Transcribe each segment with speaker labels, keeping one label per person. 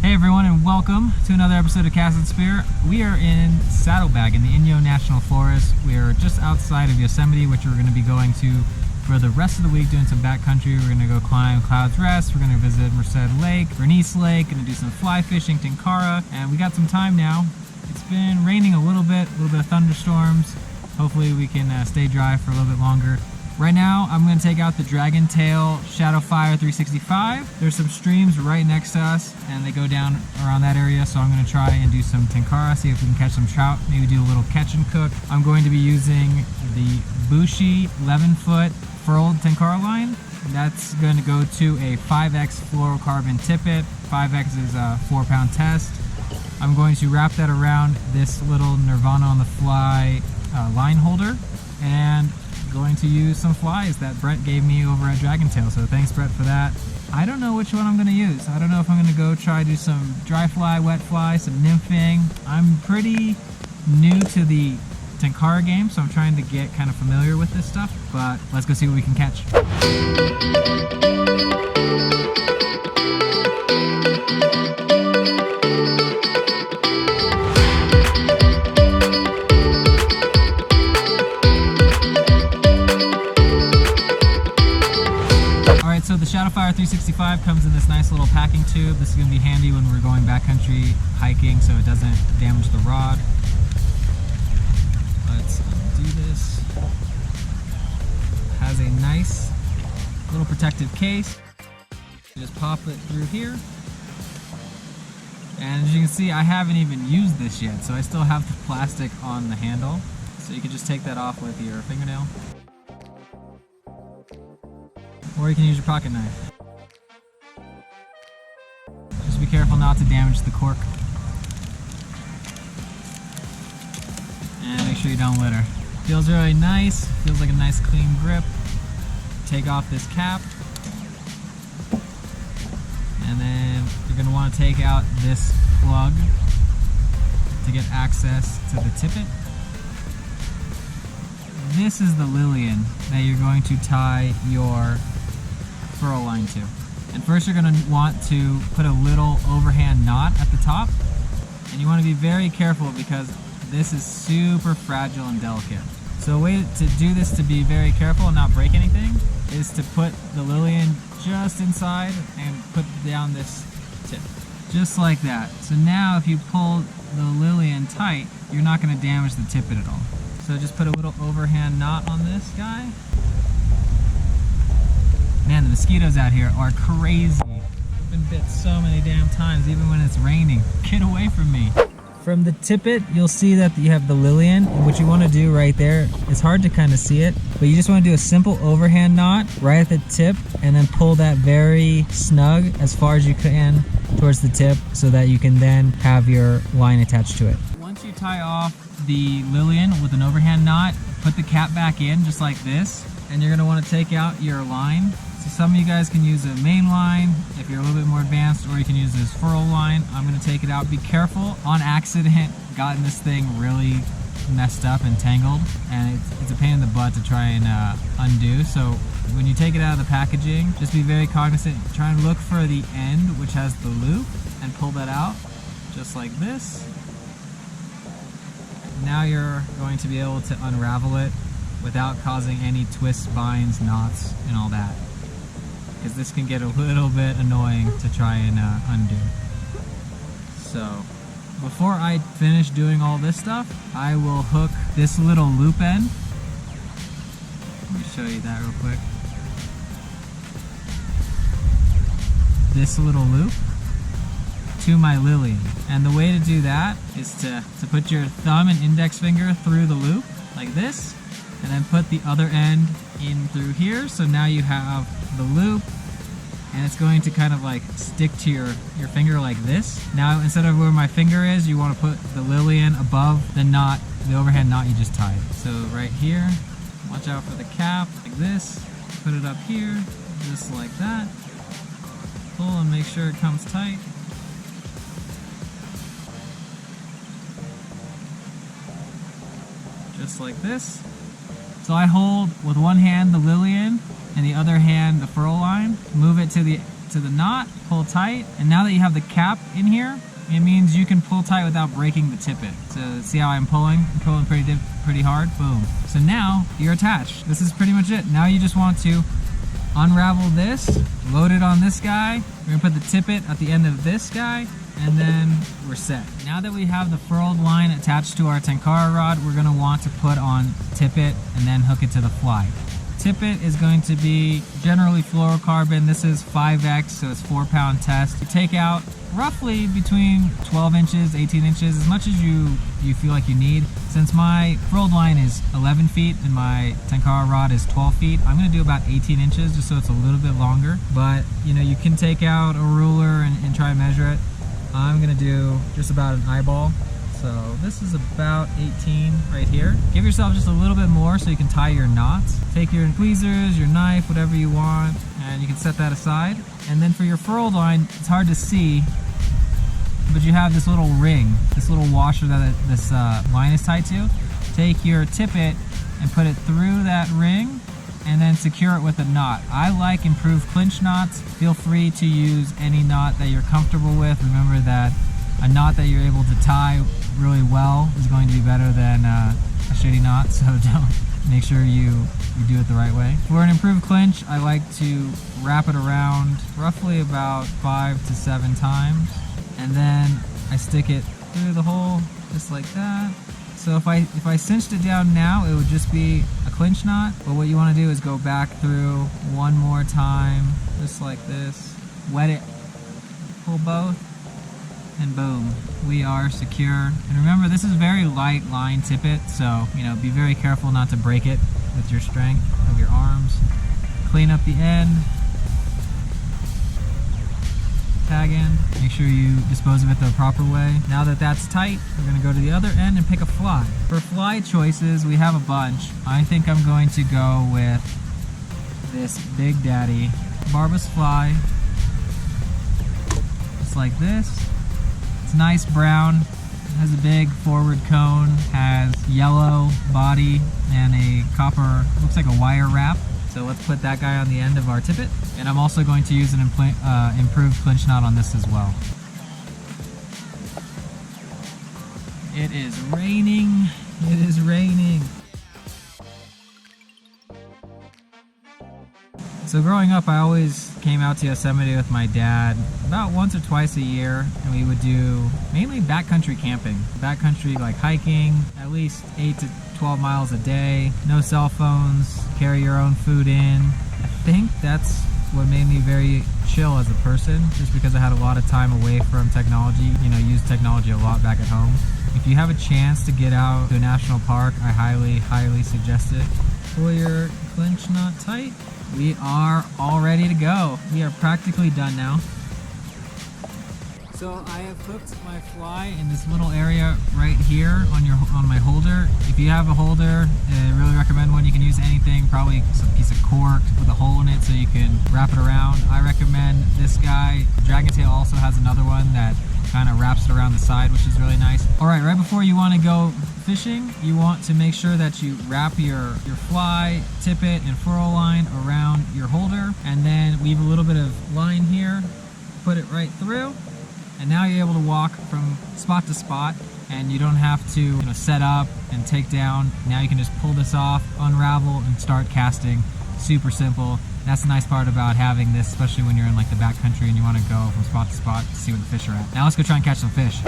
Speaker 1: Hey everyone, and welcome to another episode of Cast and Spear. We are in Saddlebag in the Inyo National Forest. We are just outside of Yosemite, which we're going to be going to for the rest of the week, doing some backcountry. We're going to go climb Cloud's Rest, we're going to visit Merced Lake, Bernice Lake, going to do some fly fishing, Tenkara, and we got some time now. It's been raining a little bit of thunderstorms. Hopefully we can stay dry for a little bit longer. Right now, I'm going to take out the Dragontail Shadowfire 365. There's some streams right next to us, and they go down around that area, so I'm going to try and do some Tenkara, see if we can catch some trout, maybe do a little catch and cook. I'm going to be using the Bushi 11-foot furled Tenkara line. That's going to go to a 5X fluorocarbon tippet. 5X is a 4-pound test. I'm going to wrap that around this little Nirvana on the Fly line holder, and going to use some flies that Brett gave me over at Dragontail, so thanks Brett for that. I don't know which one I'm going to use. I don't know if I'm going to go try do some dry fly, wet fly, some nymphing. I'm pretty new to the Tenkara game, so I'm trying to get kind of familiar with this stuff, but let's go see what we can catch. So the Shadowfire 365 comes in this nice little packing tube. This is going to be handy when we're going backcountry hiking so it doesn't damage the rod. Let's undo this. It has a nice little protective case. You just pop it through here. And as you can see, I haven't even used this yet, so I still have the plastic on the handle. So you can just take that off with your fingernail. Or you can use your pocket knife. Just be careful not to damage the cork. And make sure you don't litter. Feels really nice, feels like a nice clean grip. Take off this cap. And then you're gonna wanna take out this plug to get access to the tippet. This is the Lillian that you're going to tie your furl line to. And first you're going to want to put a little overhand knot at the top, and you want to be very careful because this is super fragile and delicate. So a way to do this to be very careful and not break anything is to put the Lillian just inside and put down this tip. Just like that. So now if you pull the Lillian tight, you're not going to damage the tippet at all. So just put a little overhand knot on this guy. Man, the mosquitoes out here are crazy. I've been bit so many damn times, even when it's raining. Get away from me. From the tippet, you'll see that you have the Lillian, and what you want to do right there, it's hard to kind of see it, but you just want to do a simple overhand knot right at the tip, and then pull that very snug as far as you can towards the tip, so that you can then have your line attached to it. Once you tie off the Lillian with an overhand knot, put the cap back in just like this, and you're going to want to take out your line. So some of you guys can use a main line if you're a little bit more advanced, or you can use this furl line. I'm going to take it out. Be careful. On accident, gotten this thing really messed up and tangled, and it's a pain in the butt to try and undo. So when you take it out of the packaging, just be very cognizant. Try and look for the end, which has the loop, and pull that out just like this. Now you're going to be able to unravel it without causing any twists, binds, knots, and all that. Because this can get a little bit annoying to try and undo. So, before I finish doing all this stuff, I will hook this little loop end. Let me show you that real quick. This little loop to my Lillian. And the way to do that is to put your thumb and index finger through the loop, like this, and then put the other end in through here. So now you have the loop, and it's going to kind of like stick to your finger like this. Now instead of where my finger is, you want to put the Lillian above the knot, the overhand knot you just tied. So right here, watch out for the cap, like this. Put it up here, just like that. Pull and make sure it comes tight. Just like this. So I hold with one hand the Lillian and the other hand the furl line, move it to the to the knot, pull tight, and now that you have the cap in here, it means you can pull tight without breaking the tippet. So see how I'm pulling? I'm pulling pretty hard, boom. So now you're attached. This is pretty much it. Now you just want to unravel this, load it on this guy. We're gonna put the tippet at the end of this guy, and then we're set. Now that we have the furled line attached to our Tenkara rod, we're gonna want to put on tippet and then hook it to the fly. Tippet is going to be generally fluorocarbon. This is 5X, so it's 4-pound test. You take out roughly between 12 inches, 18 inches, as much as you feel like you need. Since my furled line is 11 feet and my Tenkara rod is 12 feet, I'm gonna do about 18 inches just so it's a little bit longer. But you know, you can take out a ruler and try and measure it. I'm gonna do just about an eyeball. So this is about 18 right here. Give yourself just a little bit more so you can tie your knots. Take your tweezers, your knife, whatever you want, and you can set that aside. And then for your furled line, it's hard to see, but you have this little ring, this little washer that this line is tied to. Take your tippet and put it through that ring and then secure it with a knot. I like improved clinch knots. Feel free to use any knot that you're comfortable with. Remember that a knot that you're able to tie really well is going to be better than a shitty knot, so don't. Make sure you do it the right way. For an improved clinch, I like to wrap it around roughly about 5 to 7 times, and then I stick it through the hole just like that. So if I cinched it down now, it would just be a clinch knot, but what you want to do is go back through one more time, just like this, wet it, pull both, and boom, we are secure. And remember, this is very light line tippet, so you know, be very careful not to break it with your strength of your arms. Clean up the end, tag in, make sure you dispose of it the proper way. Now that that's tight, we're gonna go to the other end and pick a fly. For fly choices, we have a bunch. I think I'm going to go with this Big Daddy barbless fly, just like this. It's nice brown, has a big forward cone, has yellow body and a copper, looks like a wire wrap. So let's put that guy on the end of our tippet. And I'm also going to use an improved clinch knot on this as well. It is raining, it is raining. So growing up, I always came out to Yosemite with my dad about once or twice a year, and we would do mainly backcountry camping. Backcountry, like hiking, at least 8 to 12 miles a day, no cell phones, carry your own food in. I think that's what made me very chill as a person, just because I had a lot of time away from technology, you know, used technology a lot back at home. If you have a chance to get out to a national park, I highly, highly suggest it. Pull your clinch knot tight. We are all ready to go. We are practically done now. So I have hooked my fly in this little area right here on my holder. If you have a holder, I really recommend one. You can use anything, probably some piece of cork with a hole in it so you can wrap it around. I recommend this guy. Dragontail also has another one that kind of wraps it around the side, which is really nice. All right, right before you want to go fishing, you want to make sure that you wrap your fly, tippet, and furl line around your holder, and then weave a little bit of line here, put it right through, and now you're able to walk from spot to spot, and you don't have to, you know, set up and take down. Now you can just pull this off, unravel, and start casting. Super simple. That's the nice part about having this, especially when you're in like the backcountry and you want to go from spot to spot to see where the fish are at. Now let's go try and catch some fish.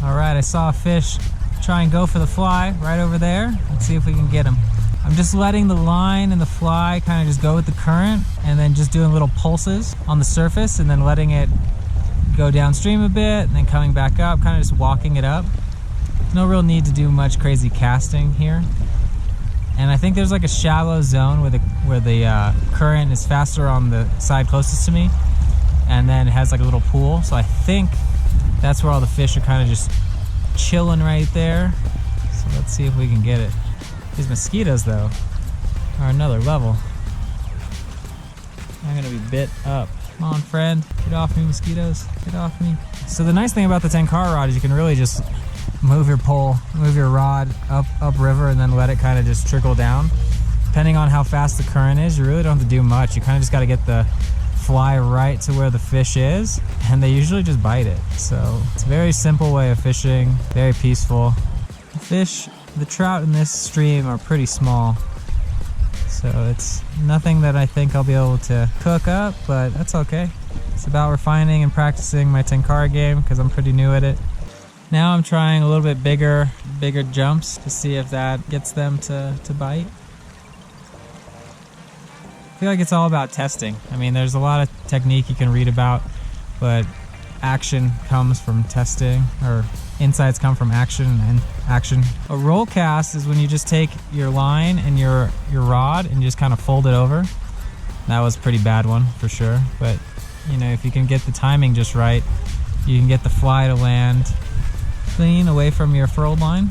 Speaker 1: Alright, I saw a fish try and go for the fly right over there. Let's see if we can get him. I'm just letting the line and the fly kind of just go with the current, and then just doing little pulses on the surface and then letting it go downstream a bit and then coming back up, kind of just walking it up. There's no real need to do much crazy casting here. And I think there's like a shallow zone where the current is faster on the side closest to me, and then it has like a little pool. So I think That's where all the fish are kind of just chilling right there. So let's see if we can get it. These mosquitoes though are another level. I'm gonna be bit up. Come on, friend, get off me, mosquitoes, get off me. So the nice thing about the Tenkara rod is you can really just move your pole, move your rod up river and then let it kind of just trickle down. Depending on how fast the current is, you really don't have to do much. You kind of just got to get the fly right to where the fish is, and they usually just bite it. So it's a very simple way of fishing, very peaceful. The trout in this stream are pretty small. So it's nothing that I think I'll be able to cook up, but that's okay. It's about refining and practicing my Tenkara game because I'm pretty new at it. Now I'm trying a little bit bigger jumps to see if that gets them to bite. I feel like it's all about testing. I mean, there's a lot of technique you can read about, but action comes from testing, or insights come from action and action. A roll cast is when you just take your line and your rod and just kind of fold it over. That was a pretty bad one for sure, but you know, if you can get the timing just right, you can get the fly to land clean away from your furled line.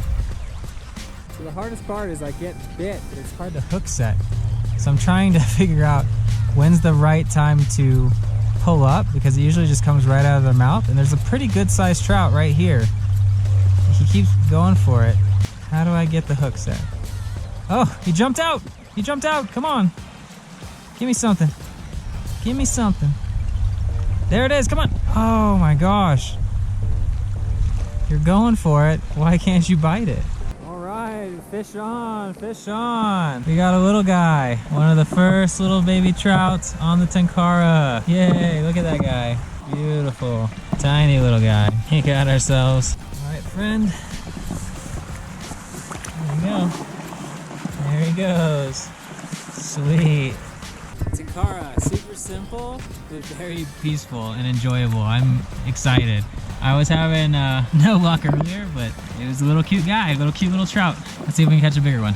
Speaker 1: So the hardest part is I get bit, but it's hard to hook set. So I'm trying to figure out when's the right time to pull up, because it usually just comes right out of their mouth, and there's a pretty good sized trout right here. He keeps going for it. How do I get the hook set? Oh, he jumped out! He jumped out! Come on! Give me something. Give me something. There it is, come on! Oh my gosh. You're going for it. Why can't you bite it? All right, fish on, fish on. We got a little guy. One of the first little baby trouts on the Tenkara. Yay, look at that guy. Beautiful. Tiny little guy. We got ourselves. All right, friend. There we go. There he goes. Sweet. Tenkara, super simple, but very peaceful and enjoyable. I'm excited. I was having no luck earlier, but it was a little cute guy, a cute little trout. Let's see if we can catch a bigger one.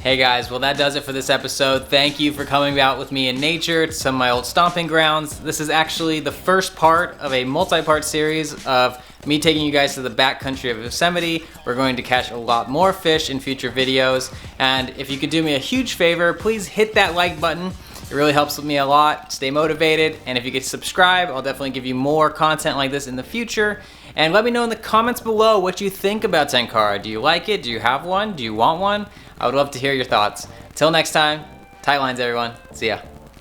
Speaker 1: Hey guys, well that does it for this episode. Thank you for coming out with me in nature to some of my old stomping grounds. This is actually the first part of a multi-part series of me taking you guys to the backcountry of Yosemite. We're going to catch a lot more fish in future videos. And if you could do me a huge favor, please hit that like button. It really helps me a lot, stay motivated, and if you could subscribe, I'll definitely give you more content like this in the future. And let me know in the comments below what you think about Tenkara. Do you like it? Do you have one? Do you want one? I would love to hear your thoughts. Till next time, tight lines everyone. See ya.